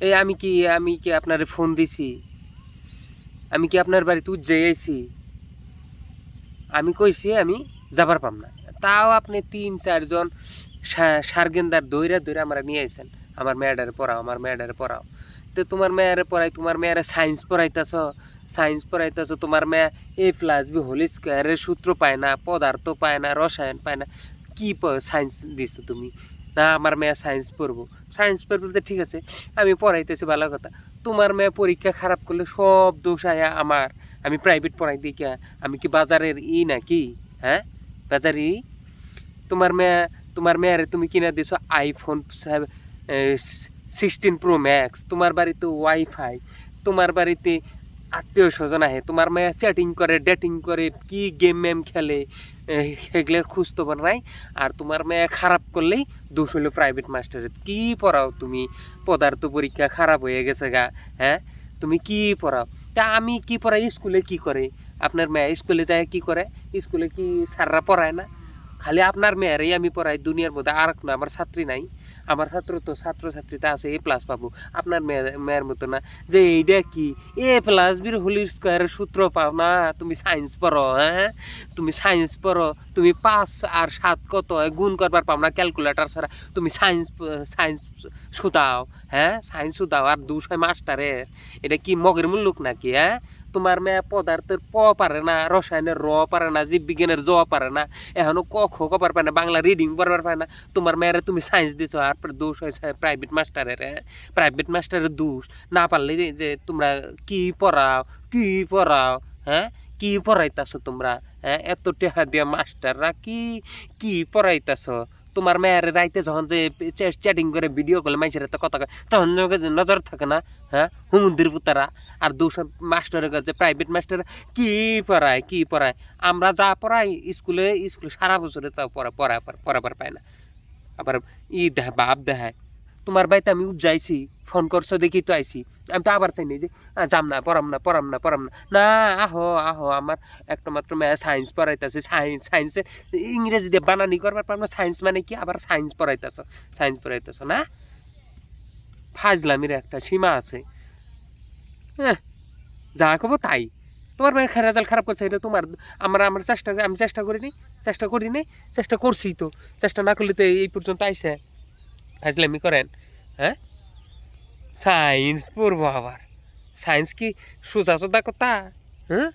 এই আমি কি আপনারে ফোন দিছি? আমি কি আপনার বাড়িতে উজ্জাই আইছি? আমি কইছি আমি যাবার পাম না। তাও আপনি ৩-৪ জন সারগেন্দার দইরা দইরা আমারে নিয়ে আইছেন। আমার মেয়েটারে পড়াও, আমার মেয়েটারে পড়াও। তো তোমার মেয়েরে পড়াই, তোমার মেয়েরে সায়েন্স পড়াইতাছ, তোমার মেয়ে A+B হোল স্কয়ারের সূত্র পায় না, পদার্থ পায় না, রসায়ন পায় না। কি সায়েন্স দিছো তুমি? না আমার মেয়ে সায়েন্স পড়বো। সায়েন্স পড়বো তো ঠিক আছে, আমি পড়াইতেছি ভালো কথা। তোমার মেয়ে পরীক্ষা খারাপ করলে সব দোষ আয়া আমার। আমি প্রাইভেট পড়াই দিই কে? আমি কি বাজারের নাকি? হ্যাঁ, বাজারি? তোমার মেয়ে, তোমার মেয়েরে তুমি কিনা দিছো আইফোন 16 Pro Max। তোমার বাড়িতে ওয়াইফাই, তোমার বাড়িতে আত্মীয় স্বজন আহে, তোমার মেয়ে চ্যাটিং করে, ডেটিং করে, কি গেম মেম খেলে, এগুলো খুঁজতে পার নাই। আর তোমার মেয়ে খারাপ করলেই দোষ হলো প্রাইভেট মাস্টারের। কি পড়াও তুমি? পদার্থ পরীক্ষা খারাপ হয়ে গেছে গা। হ্যাঁ, তুমি কি পড়াও? তা আমি কি পড়াই? স্কুলে কি করে আপনার মেয়ে? স্কুলে যায় কি করে? স্কুলে কি স্যাররা পড়ায় না? খালি আপনার মেয়েরই আমি পড়াই দুনিয়ার মধ্যে, আর কোনো আমার ছাত্রী নাই। আমার ছাত্রছাত্রীতে আছে A+ পাবো, আপনার মেয়ের মতো না। যে এইটা কি A+B হোল স্কয়ারের সূত্র পাও না? তুমি সায়েন্স পড়ো? হ্যাঁ, তুমি সায়েন্স পড়ো? তুমি ৫ আর ৭ কত হয় গুণ করবার পাও না ক্যালকুলেটর ছাড়া? তুমি সায়েন্স শুধাও? হ্যাঁ, সায়েন্স শুধাও আর দোষ হয় মাস্টারের? এটা কি মগের মুল্লুক নাকি? হ্যাঁ, তোমার মেয়ে পদার্থের পারে না, রসায়নের পারে না, জীববিজ্ঞানের পারে না, এখনো ক খ পারে না, বাংলা রিডিং পড়বার পারে না। তোমার মেয়েরে তুমি সায়েন্স দিছো, আর দোষ হয়েছে প্রাইভেট মাস্টারের। প্রাইভেট মাস্টারের দোষ। না পারলে যে তোমরা কি পড়াও, কি পড়াও? হ্যাঁ, কি পড়াইতাছো তোমরা? হ্যাঁ, এত টেহা দিয়া মাস্টাররা কি কি পড়াইতাছো? তোমার মেয়ের রাইতে যখন যে চ্যাটিং করে ভিডিও কলে মাইসের এত কথা কয়, তখন নজর থাকে না? হ্যাঁ, হুমুন্দির পুতারা। আর দূষণ মাস্টারের কাছে, প্রাইভেট মাস্টার কি পড়ায়? আমরা যা পড়াই স্কুলে সারা বছরে তাও পড়াবার পায় না। আবার দেখায়, বাপ দেখায়। তোমার বাড়িতে আমি যাইছি, ফোন করছো দেখি তো আইছি। আমি তো আবার চাই নি যে যাম না, পড়াম না। না, আহো আমার একটা মাত্র মেয়ে সায়েন্স পড়াইতেছে। সায়েন্সে ইংরেজি দিয়ে বানানি করবার পারবো না। সায়েন্স মানে কি? আবার সায়েন্স পড়াইতেছ না? ফাজলামির একটা সীমা আছে। হ্যাঁ, যা কব তাই। তোমার মেয়ে রেজাল্ট খারাপ করছে, এটা তোমার। আমার আমি চেষ্টা করছি তো। চেষ্টা না করলে তো এই পর্যন্ত আইসে। ফাজলামি করেন? হ্যাঁ, সায়েন্স পড়বো আবার? সায়েন্স কি সোজা কথা? হ্যাঁ,